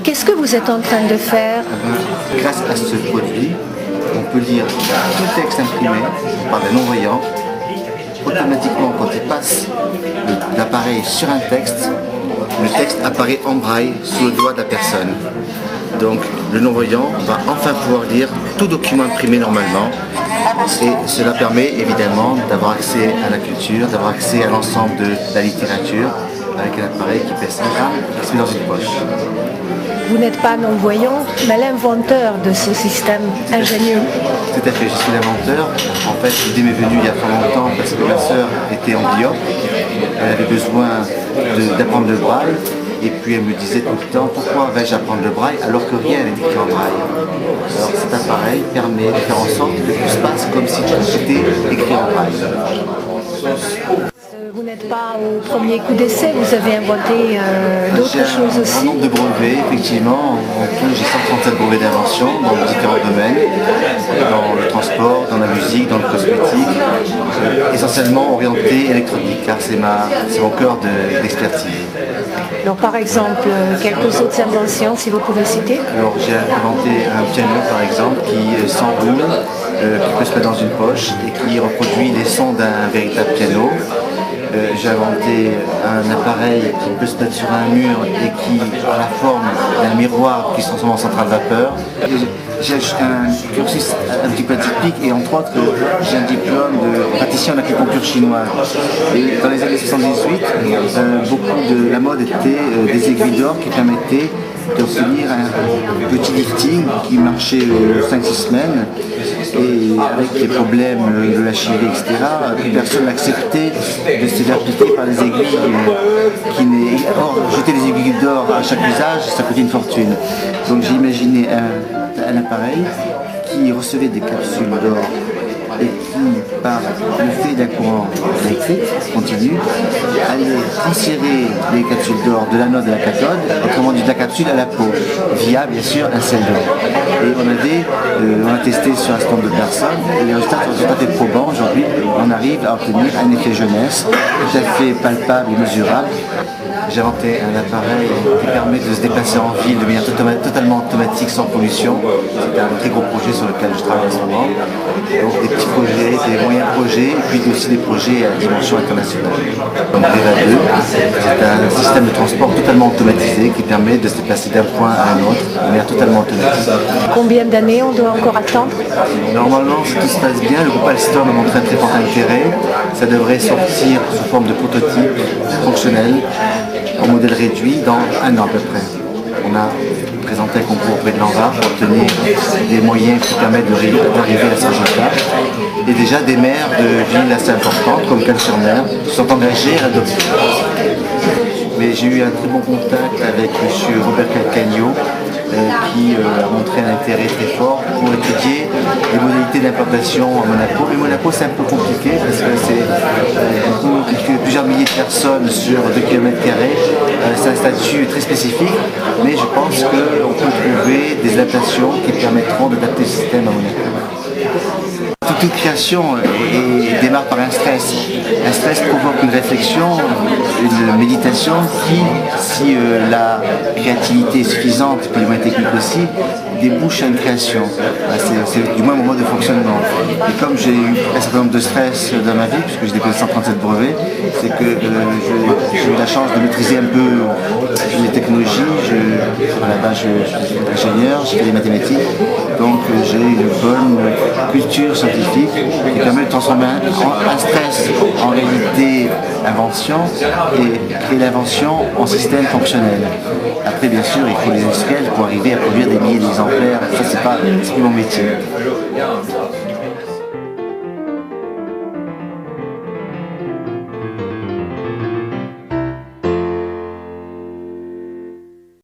Qu'est-ce que vous êtes en train de faire? Grâce à ce produit, on peut lire tout texte imprimé par des non-voyants. Automatiquement, quand il passe l'appareil sur un texte, le texte apparaît en braille sous le doigt de la personne. Donc le non-voyant va enfin pouvoir lire tout document imprimé normalement, et cela permet évidemment d'avoir accès à la culture, d'avoir accès à l'ensemble de la littérature avec un appareil qui pèse 1 gramme et qui se met dans une poche. Vous n'êtes pas non-voyant, mais l'inventeur de ce système ingénieux. Tout à fait, je suis l'inventeur. En fait, l'idée m'est venue il y a très longtemps parce que ma sœur était amblyopes. Elle avait besoin d'apprendre le braille. Et puis elle me disait tout le temps, pourquoi vais-je apprendre le braille alors que rien n'est écrit en braille? Alors cet appareil permet de faire en sorte que tout se passe comme si tout était écrit en braille. Vous n'êtes pas au premier coup d'essai, vous avez inventé d'autres choses aussi. Un nombre de brevets, effectivement. En tout, j'ai 137 brevets d'invention dans différents domaines, dans le transport, dans la musique, dans le cosmétique, essentiellement orienté électronique, car c'est mon cœur d'expertise. Alors par exemple, quelques autres inventions, si vous pouvez citer. Alors j'ai inventé un piano par exemple qui s'enroule, qui peut se mettre dans une poche et qui reproduit les sons d'un véritable piano. J'ai inventé un appareil qui peut se mettre sur un mur et qui a la forme d'un miroir qui se transforme en centrale vapeur. J'ai un cursus un petit peu atypique et entre autres j'ai un diplôme de pâtissier en acupuncture chinoise. Et dans les années 78, beaucoup de la mode était des aiguilles d'or qui permettaient d'obtenir un petit lifting qui marchait 5-6 semaines, et avec les problèmes de la chimie, etc., personne n'acceptait de se faire appliquer par des aiguilles Or, jeter des aiguilles d'or à chaque usage, ça coûtait une fortune. Donc j'ai imaginé un appareil qui recevait des capsules d'or et qui, par le fait d'un courant électrique continu, allait transférer les capsules d'or de l'anode à la cathode, autrement dit de la capsule à la peau, via bien sûr un sel d'or. Et on a testé sur un certain nombre de personnes, et les résultats sont tout à fait probants. Aujourd'hui, on arrive à obtenir un effet jeunesse tout à fait palpable et mesurable. J'ai inventé un appareil qui permet de se déplacer en ville de manière totalement automatique, sans pollution. C'est un très gros projet sur lequel je travaille en ce moment. Donc des petits projets, des moyens projets, et puis aussi des projets à dimension internationale. Donc VEVA2, c'est un système de transport totalement automatisé qui permet de se déplacer d'un point à un autre de manière totalement automatique. Combien d'années on doit encore attendre? Normalement, si tout se passe bien, le groupe Alstom a montré un très fort intérêt. Ça devrait sortir sous forme de prototype fonctionnel, en modèle réduit, dans 1 an à peu près. On a présenté un concours auprès de l'ANVA pour obtenir des moyens qui permettent d'arriver à ce résultat. Et déjà des maires de villes assez importantes, comme Cannes-sur-Mer, sont engagés à l'adopter. Mais j'ai eu un très bon contact avec M. Robert Calcagno, qui a montré un intérêt très fort pour étudier les modalités d'implantation à Monaco. Mais Monaco, c'est un peu compliqué parce que c'est plusieurs milliers de personnes sur 2 km². C'est un statut très spécifique, mais je pense qu'on peut trouver des adaptations qui permettront d'adapter le système à Monaco. Toute création démarre par un stress. Un stress provoque une réflexion, une méditation qui, si la créativité est suffisante, puis les moyens techniques aussi, débouche à une création. C'est du moins mon mode de fonctionnement. Et comme j'ai eu un certain nombre de stress dans ma vie, puisque j'ai déposé 137 brevets, c'est que j'ai eu la chance de maîtriser un peu les technologies. Là-bas, je suis ingénieur, j'ai fait des mathématiques, donc j'ai une bonne culture scientifique qui permet de transformer un stress en réalité invention et créer l'invention en système fonctionnel. Après, bien sûr, il faut les industriels pour arriver à produire des milliers d'exemplaires. Ça, c'est plus mon métier.